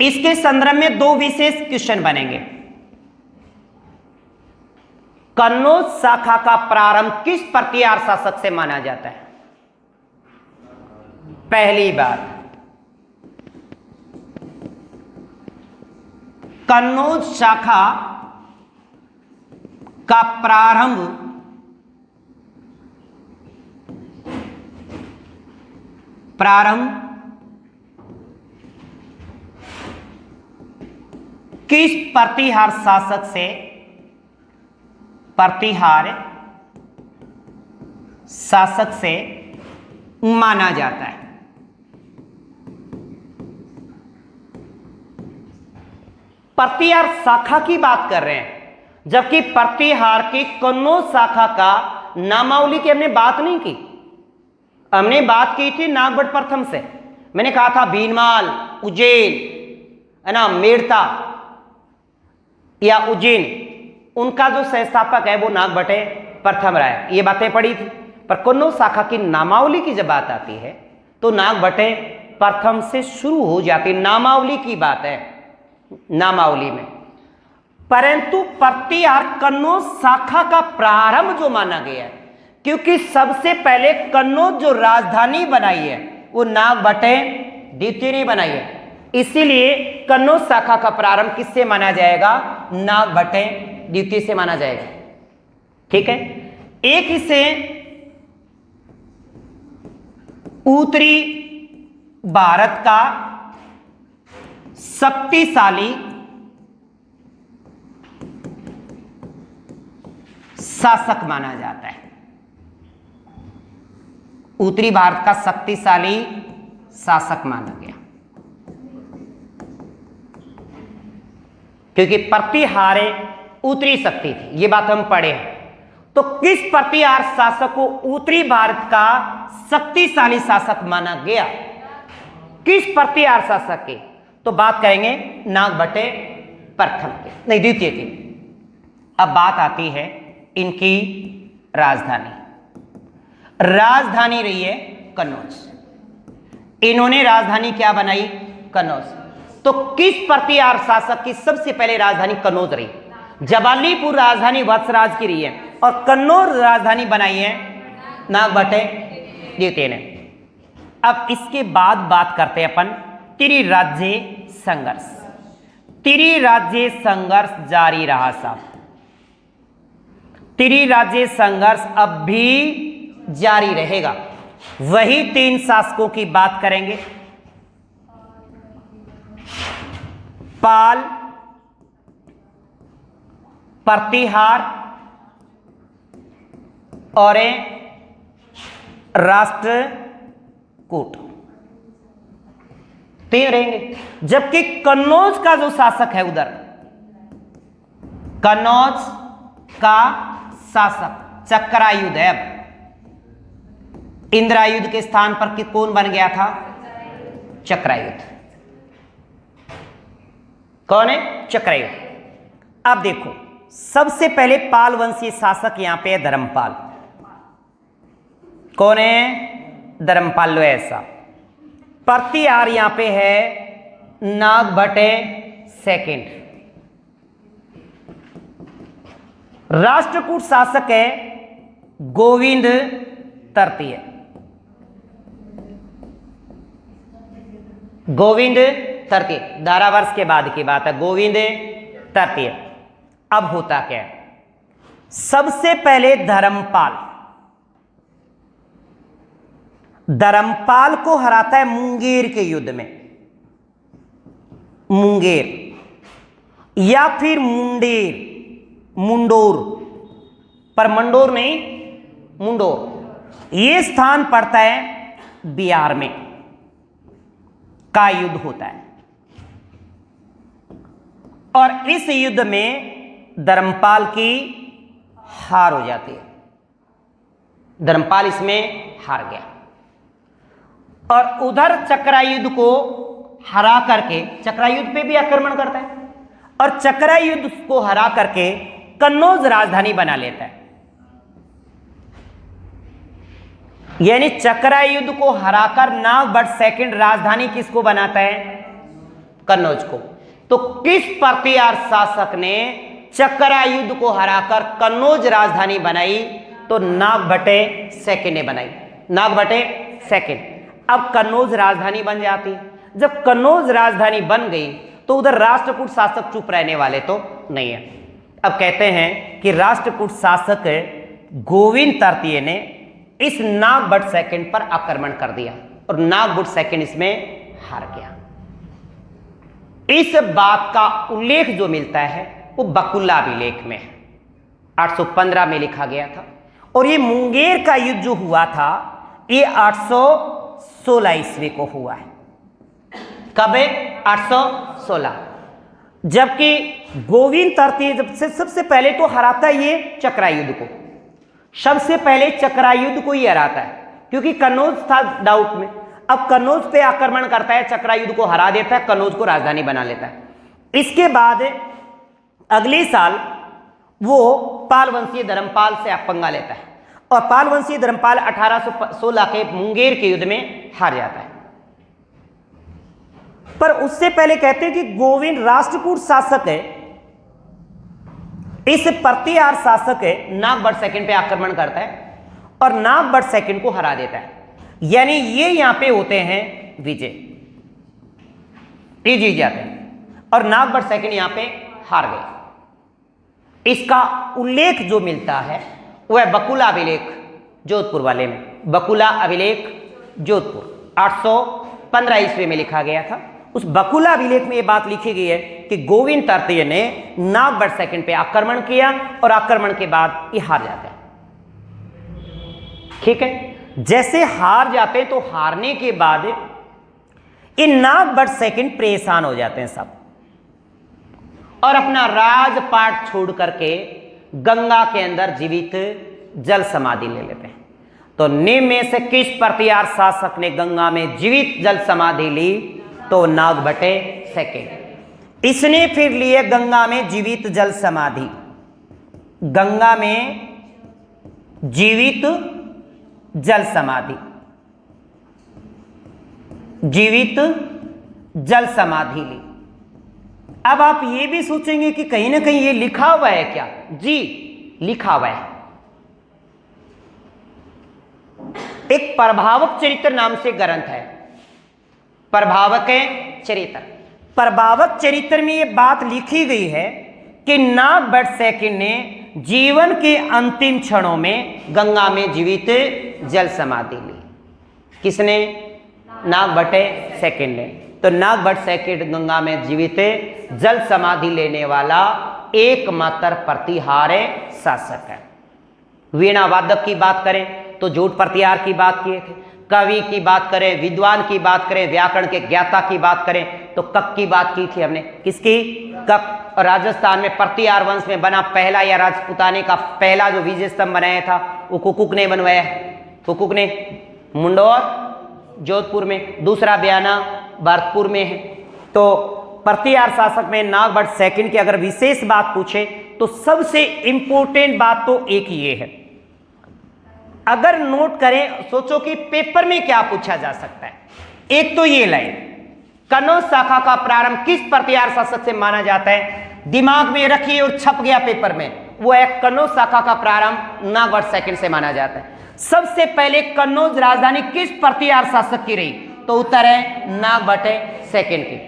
इसके संदर्भ में दो विशेष क्वेश्चन बनेंगे। कन्नौज शाखा का प्रारंभ किस प्रतिहार शासक से माना जाता है? पहली बात, कन्नौज शाखा का प्रारंभ किस प्रतिहार शासक से माना जाता है? प्रतिहार शाखा की बात कर रहे हैं, जबकि प्रतिहार की कन्नौज शाखा का नामावली की हमने बात नहीं की। हमने बात की थी नागभट्ट प्रथम से। मैंने कहा था भीनमाल, उज्जैन है ना, मेड़ता या उज्जैन, उनका जो संस्थापक है वो नागभट्ट प्रथम रहा है, ये बातें पढ़ी थी। पर कन्नौज शाखा की नामावली की जब बात आती है तो नागभट्ट प्रथम से शुरू हो जाती, नामावली की बात है, नामावली में। परंतु प्रतिहार कन्नौज शाखा का प्रारंभ जो माना गया है, क्योंकि सबसे पहले कन्नौज जो राजधानी बनाई है वो नागभट्ट द्वितीय ने बनाई है, इसीलिए कन्नौज शाखा का प्रारंभ किससे माना जाएगा? नागभट्ट द्वितीय से माना जाएगा। ठीक है। एक इसे उत्तरी भारत का शक्तिशाली शासक माना जाता है। उत्तरी भारत का शक्तिशाली शासक माना गया, क्योंकि प्रतिहार उत्तरी शक्ति थी, ये बात हम पढ़े हैं। तो किस प्रतिहार शासक को उत्तरी भारत का शक्तिशाली शासक माना गया? किस प्रतिहार शासक के? तो बात करेंगे नागभट्ट प्रथम के, नहीं द्वितीय की। अब बात आती है इनकी राजधानी। राजधानी रही है कन्नौज। इन्होंने राजधानी क्या बनाई? कन्नौज। तो किस प्रतिहार शासक की सबसे पहले राजधानी कन्नौज रही? जबालीपुर राजधानी वत्सराज की रही है और कन्नौज राजधानी बनाई है नागभट्ट द्वितीय ने। अब इसके बाद बात करते हैं अपन त्रिराज्य संघर्ष। त्रिराज्य संघर्ष जारी रहा साहब, त्रिराज्य संघर्ष अब भी जारी रहेगा। वही तीन शासकों की बात करेंगे, पाल, प्रतिहार और राष्ट्रकूट, तीन रहेंगे। जबकि कन्नौज का जो शासक है, उधर कन्नौज का शासक चक्रायुध है। अब इंद्रायुध के स्थान पर कौन बन गया था? चक्रायुध। कौन है? चक्रायुध। अब देखो, सबसे पहले पाल वंशीय शासक यहां पे है धर्मपाल। कौन है? धर्मपाल लोयसा। प्रतिहार यहां पे है नागभट्ट सेकंड। राष्ट्रकूट शासक है गोविंद तृतीय। गोविंद तृतीय धारावर्ष के बाद की बात है, गोविंद तृतीय। अब होता क्या है? सबसे पहले धर्मपाल को हराता है मुंगेर के युद्ध में। मुंगेर या फिर मुंडोर, पर मंडोर नहीं, मुंडोर। यह स्थान पड़ता है बिहार में, का युद्ध होता है। और इस युद्ध में धर्मपाल की हार हो जाती है। धर्मपाल इसमें हार गया और उधर चक्रायुध को हरा करके, चक्रायुध पे भी आक्रमण करता है और चक्रायुध को हरा करके कन्नौज राजधानी बना लेता है। यानी चक्रायुध को हराकर नागभट्ट सेकंड राजधानी किसको बनाता है? कन्नौज को। तो किस प्रतिहार शासक ने चकरा युद्ध को हराकर कन्नौज राजधानी बनाई? तो नागभटे सेकंड ने बनाई, नागभटे सेकंड। अब कन्नौज राजधानी बन जाती। जब कन्नौज राजधानी बन गई तो उधर राष्ट्रकूट शासक चुप रहने वाले तो नहीं है। अब कहते हैं कि राष्ट्रकूट शासक गोविंद तृतीय ने इस नागभट सेकंड पर आक्रमण कर दिया और नागभट सेकंड इसमें हार गया। इस बात का उल्लेख जो मिलता है वो बकुला अभिलेख में है, 815 में लिखा गया था। और ये मुंगेर का युद्ध जो हुआ था ये 816 ईस्वी को हुआ है। कब है? 816। जबकि गोविंद तृतीय जब से सबसे पहले तो हराता है ये चकरा युद्ध को, सबसे पहले चकरा युद्ध को ही हराता है, क्योंकि कन्नौज था डाउट में। अब कन्नौज पे आक्रमण करता है, चकरा युद्ध को हरा देता है, कन्नौज को राजधानी बना लेता है। इसके बाद अगले साल वो पाल वंशीय धर्मपाल से पंगा लेता है और पाल वंशीय धर्मपाल 1816 के मुंगेर के युद्ध में हार जाता है। पर उससे पहले कहते हैं कि गोविंद राष्ट्रकूट शासक है, इस प्रतिहार शासक है नागभट सेकंड पे आक्रमण करता है और नागभट सेकंड को हरा देता है। यानी ये यहां पे होते हैं विजय, ये जीत जाते हैं और नागभट सेकंड यहां पे हार गए। इसका उल्लेख जो मिलता है वह बकुला अभिलेख जोधपुर वाले में, बकुला अभिलेख जोधपुर 815 ईस्वी में लिखा गया था। उस बकुला अभिलेख में यह बात लिखी गई है कि गोविंद तृतीय ने नागभट सेकंड पे आक्रमण किया और आक्रमण के बाद ये हार जाते हैं। ठीक है, जैसे हार जाते हैं तो हारने के बाद ये नागभट सेकंड परेशान हो जाते हैं सब और अपना राजपाट छोड़ करके गंगा के अंदर जीवित जल समाधि ले लेते हैं। तो निम्न में से किस प्रतिहार शासक ने गंगा में जीवित जल समाधि ली? तो नागभटे सेकंड। इसने फिर लिए गंगा में जीवित जल समाधि, गंगा में जीवित जल समाधि, जीवित जल समाधि ली। अब आप ये भी सोचेंगे कि कहीं ना कहीं ये लिखा हुआ है क्या? जी लिखा हुआ है। एक प्रभावक चरित्र नाम से ग्रंथ है, प्रभावक चरित्र। प्रभावक चरित्र में ये बात लिखी गई है कि नागभट सेकंड ने जीवन के अंतिम क्षणों में गंगा में जीवित जल समाधि ली। किसने? नागभटे सेकंड ने। तो नागभट सेकंड गंगा में जीवित जल समाधि लेने वाला एकमात्र प्रतिहार शासक है। वीणा वादक की बात करें तो जोट प्रतिहार की बात किए थे, कवि की बात करें, विद्वान की बात करें, व्याकरण के ज्ञाता की बात करें तो कक की बात की थी हमने। किसकी? कक। और राजस्थान में प्रतिहार वंश में बना पहला या राजपुताने का पहला जो विजय स्तंभ बनाया था वो कुकुक ने बनवाया। कुकुक ने मुंडौर जोधपुर में, दूसरा बयाना भरतपुर में है। तो प्रतिहार शासक में नागभट सेकंड की अगर विशेष बात पूछे तो सबसे इंपॉर्टेंट बात तो एक ये है। अगर नोट करें, सोचो कि पेपर में क्या पूछा जा सकता है। एक तो ये लाइन, कन्नौज शाखा का प्रारंभ किस प्रतिहार शासक से माना जाता है? दिमाग में रखिए और छप गया पेपर में, वो है कन्नौज शाखा का प्रारंभ नागभट सेकंड से माना जाता है। सबसे पहले कन्नौज राजधानी किस प्रतिहार शासक की रही? तो उत्तर है नागभट सेकंड की।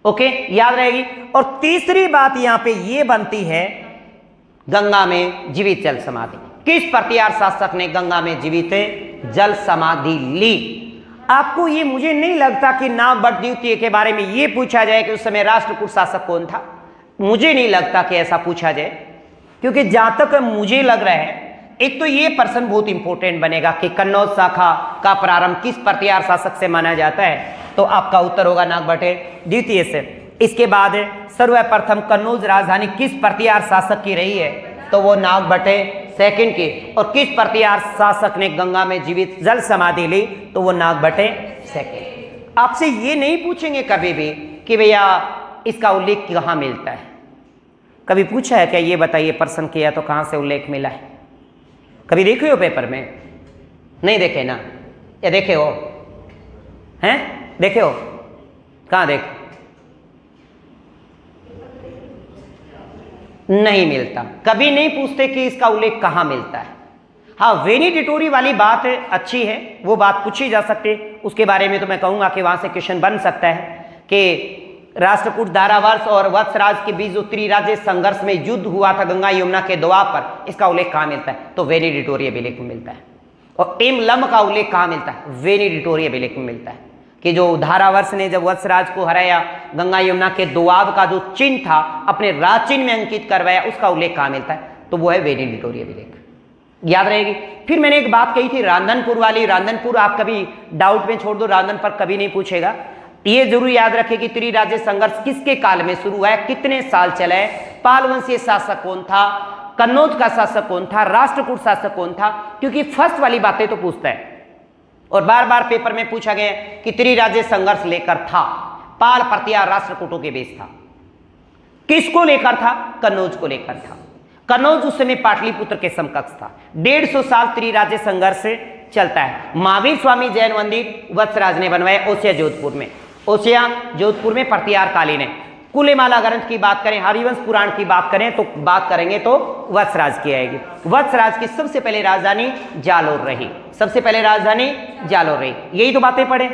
ओके, याद रहेगी। और तीसरी बात यहां पे ये बनती है, गंगा में जीवित जल समाधि। किस प्रतिहार शासक ने गंगा में जीवित जल समाधि ली? आपको ये, मुझे नहीं लगता कि नागभट द्वितीय के बारे में ये पूछा जाए कि उस समय राष्ट्रकूट शासक कौन था। मुझे नहीं लगता कि ऐसा पूछा जाए, क्योंकि जहां तक मुझे लग रहा है, एक तो ये प्रश्न बहुत इंपॉर्टेंट बनेगा कि कन्नौज शाखा का प्रारंभ किस प्रतिहार शासक से माना जाता है, तो आपका उत्तर होगा नागभट द्वितीय से। इसके बाद सर्वप्रथम कन्नौज राजधानी किस प्रतिहार शासक की रही है? तो वो नागभट सेकंड की। और किस प्रतिहार शासक ने गंगा में जीवित जल समाधि ली? तो वो नागभट सेकंड। आपसे ये नहीं पूछेंगे कभी भी कि भैया इसका उल्लेख कहाँ मिलता है। कभी पूछा है क्या? ये बताइए, प्रश्न किया तो कहाँ से उल्लेख मिला है? कभी देखे हो पेपर में? नहीं देखे ना, या देखे हो? हैं? देखे हो? कहाँ देखे? नहीं मिलता, कभी नहीं पूछते कि इसका उल्लेख कहां मिलता है। हाँ, वेनिडिटोरी वाली बात अच्छी है, वो बात पूछी जा सकती है, उसके बारे में तो मैं कहूंगा कि वहां से क्वेश्चन बन सकता है कि राष्ट्रकूट धारावर्ष और वत्सराज के बीच जो त्रिराज्य संघर्ष में युद्ध हुआ था गंगा यमुना के दोआब पर, इसका उल्लेख कहां मिलता है? तो वेनिडिटोरी अभिलेख में मिलता है। और एम लम का उल्लेख कहां मिलता है? वेनिडिटोरी अभिलेख में मिलता है कि जो धारावर्ष ने जब वत्सराज को हराया, गंगा यमुना के दोआब का जो चिन्ह था अपने राज चिन्ह में अंकित करवाया, उसका उल्लेख कहां मिलता है? तो वो है वेनिडिटोरी अभिलेख, याद रहेगी। फिर मैंने एक बात कही थी रांधनपुर वाली, रांधनपुर आप कभी डाउट में छोड़ दो, रांधन पर कभी नहीं पूछेगा। ये जरूर याद रखें कि त्रिराज्य संघर्ष किसके काल में शुरू हुआ है, कितने साल चला है, पाल वंशीय शासक कौन था, कन्नौज का शासक कौन था, राष्ट्रकूट शासक कौन था, क्योंकि फर्स्ट वाली बातें तो पूछता है और बार बार पेपर में पूछा गया कि त्रिराज्य संघर्ष लेकर था, पाल प्रतिहार राष्ट्रकूटों के बीच था। किसको लेकर था? कन्नौज को लेकर था। कन्नौज उस समय पाटलिपुत्र के समकक्ष था। 150 साल त्रिराज्य संघर्ष चलता है। महावीर स्वामी जैन मंदिर वत्सराज ने बनवाया ओसिया जोधपुर में, ओसिया जोधपुर में प्रतिहार कालीन है। कुलेमाला ग्रंथ की बात करें, हरिवंश पुराण की बात करें तो बात करेंगे तो वत्सराज की आएगी। वत्सराज की सबसे पहले राजधानी जालोर रही, सबसे पहले राजधानी जालोर रही। यही तो बातें पढ़े।